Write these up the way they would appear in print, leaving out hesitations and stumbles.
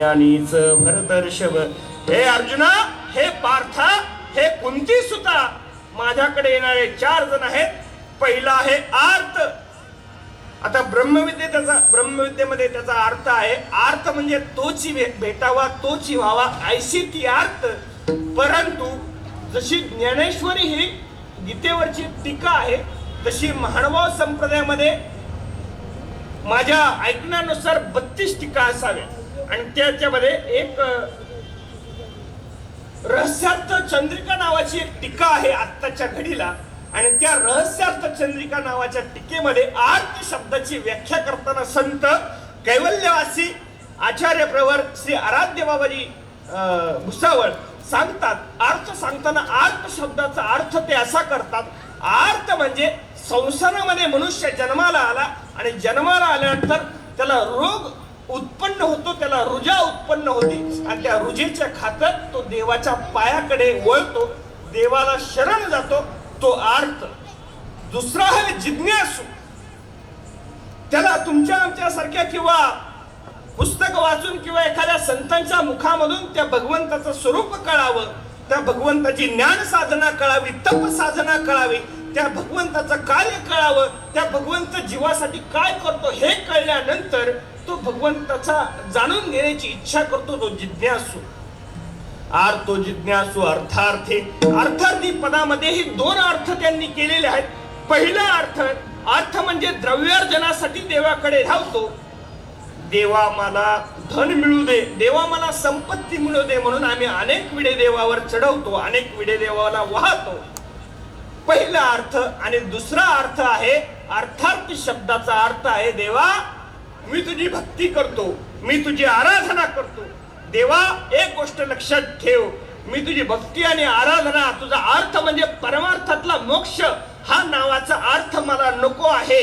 ज्ञानीच भरतर्षभ, हे अर्जुना, हे पार्था, हे कुंती सुता, माझ्याकडे येणारे 4 जण आहेत. पहिला आहे आर्त. आता ब्रह्मविद्येमध्ये त्याचा अर्थ आहे, आर्त म्हणजे तोची भेटावा, तोची व्हावा, ऐशी ती आर्त. परंतु जशी ज्ञानेश्वरी ही गीतेवरची टीका आहे, तशी महानुभाव संप्रदायामध्ये माझ्या ऐकण्यानुसार 32 टीका असाव्या. आणि त्याच्यामध्ये एक रहस्यार्थ चंद्रिका नावाची एक टीका आहे आत्ताच्या घडीला. आणि त्या रहस्यार्थ चंद्रिका नावाच्या टीकेमध्ये आर्त शब्दाची व्याख्या करताना संत कैवल्यवासी आचार्य प्रवर श्री आराध्य बाबाजी भुसावळ सांगतात. अर्थ सांगताना आर्त शब्दाचा अर्थ ते असा करतात, आर्त म्हणजे संसारामध्ये मनुष्य जन्माला आला आणि जन्माला आल्यानंतर त्याला रोग उत्पन्न होतो, त्याला रुजा उत्पन्न होती आणि त्या रुजेच्या खातर तो देवाच्या पायाकडे वळतो, देवाला शरण जातो, तो आर्त. दुसरा आहे जिज्ञासू. त्याला तुमच्या आमच्या सारख्या किंवा पुस्तक वाचून किंवा एखाद्या संतांच्या मुखामधून त्या भगवंताचं स्वरूप कळावं, त्या भगवंताची ज्ञान साधना कळावी, तप साधना कळावी, त्या भगवंताचं कार्य कळावं, त्या भगवंत जीवासाठी काय करतो हे कळल्यानंतर तो भगवंताचा जाणून घेण्याची इच्छा करतो, तो जिज्ञासू. आर्तो जिज्ञासू अर्थार्थी. अर्थार्थी पदामध्येही 2 अर्थ त्यांनी केलेले आहेत. पहिला अर्थ म्हणजे द्रव्यार्जनासाठी देवाकडे धावतो, देवा मला धन मिळू दे, देवा मला संपत्ती मिळू दे, म्हणून आम्ही अनेक विडे देवावर चढवतो, अनेक विडे देवाला वाहतो. पहिला अर्थ. आणि दुसरा अर्थ आहे, अर्थार्थी शब्दाचा अर्थ आहे, देवा मी तुझी भक्ती करतो, मी तुझी आराधना करतो. देवा एक गोष्ट लक्षात ठेव, मी तुझी भक्ती आणि आराधना, तुझा अर्थ म्हणजे परमार्थातला मोक्ष हा नावाचा अर्थ मला नको आहे.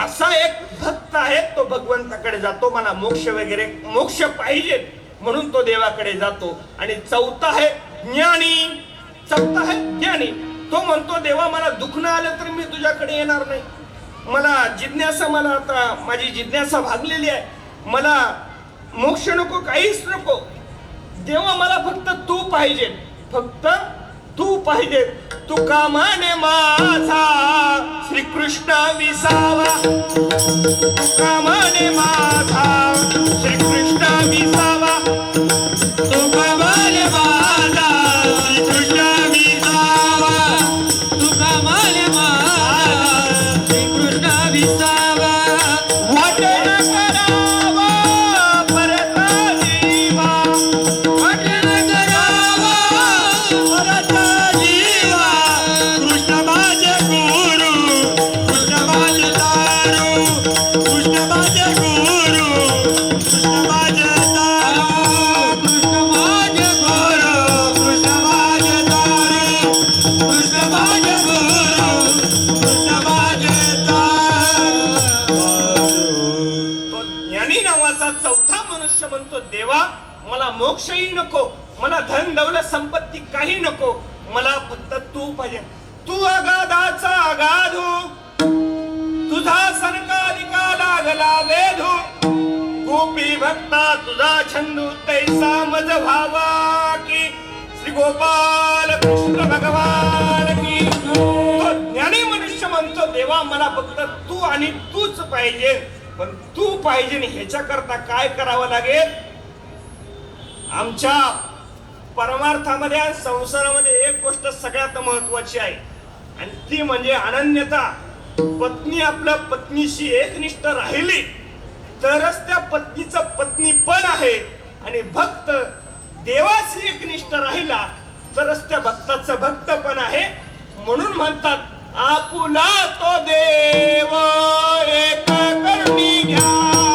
असा एक भक्त आहे, तो भगवंताकडे जातो, मला मोक्ष पाहिजे म्हणून तो देवाकडे जातो. आणि चौथा आहे ज्ञानी. तो म्हणतो, देवा मला दुखणं आलं तर मी तुझ्याकडे येणार नाही, मला जिज्ञासा, मला आता माझी जिज्ञासा भागलेली आहे, मला मोक्ष नको, काहीच नको, देवा मला फक्त तू पाहिजे, फक्त तू पाहिजे. तुका माने माझा श्रीकृष्ण विसावा, तुका माने माझा श्रीकृष्ण विसावा, तुका माने माझा श्रीकृष्ण विसावा, तुका माने माझा श्रीकृष्ण विसावा. वाटेल करावा परता जीवा, वाटेल करावा परता जीवा. कृष्ण माझे गुरु, कृष्ण माझे दारू, कृष्ण माझे गुरु, कृष्ण माझे दारू, कृष्ण माझे गुरु, कृष्ण माझे दारू, कृष्ण माझे गुरु, कृष्ण माझे दारू. तो ज्ञानी नावाचा चौथा मनुष्य म्हणतो, देवा मला मोक्षही नको, मला धन दौलत संपत्ती काही नको, मला फक्त तू पाहिजे. तू अगाधाचा अगाधू, तुझा सनकालिका लागला वेधू, गोपी भक्ता तुझा छंदू, तैसा मज भावा की श्री गोपाल कृष्ण भगवान की. तो ज्ञानी मनुष्य म्हणतो, देवा मला फक्त तू आणि तूच पाहिजे. पण तू पाहिजे ह्याच्या करता काय करावं लागेल? आमच्या परमार्थामध्ये संसारामध्ये एक गोष्ट सगळ्यात महत्वाची आहे आणि ती म्हणजे अनन्यता. पत्नी आपल्या पत्नीशी एकनिष्ठ राहिली तरच त्या पत्नीचं पत्नीपण आहे, आणि भक्त देवाशी एकनिष्ठ राहिला तरच त्या भक्ताचं भक्तपण आहे. म्हणून म्हणतात, आपुला तो देव एक करुणी घ्या.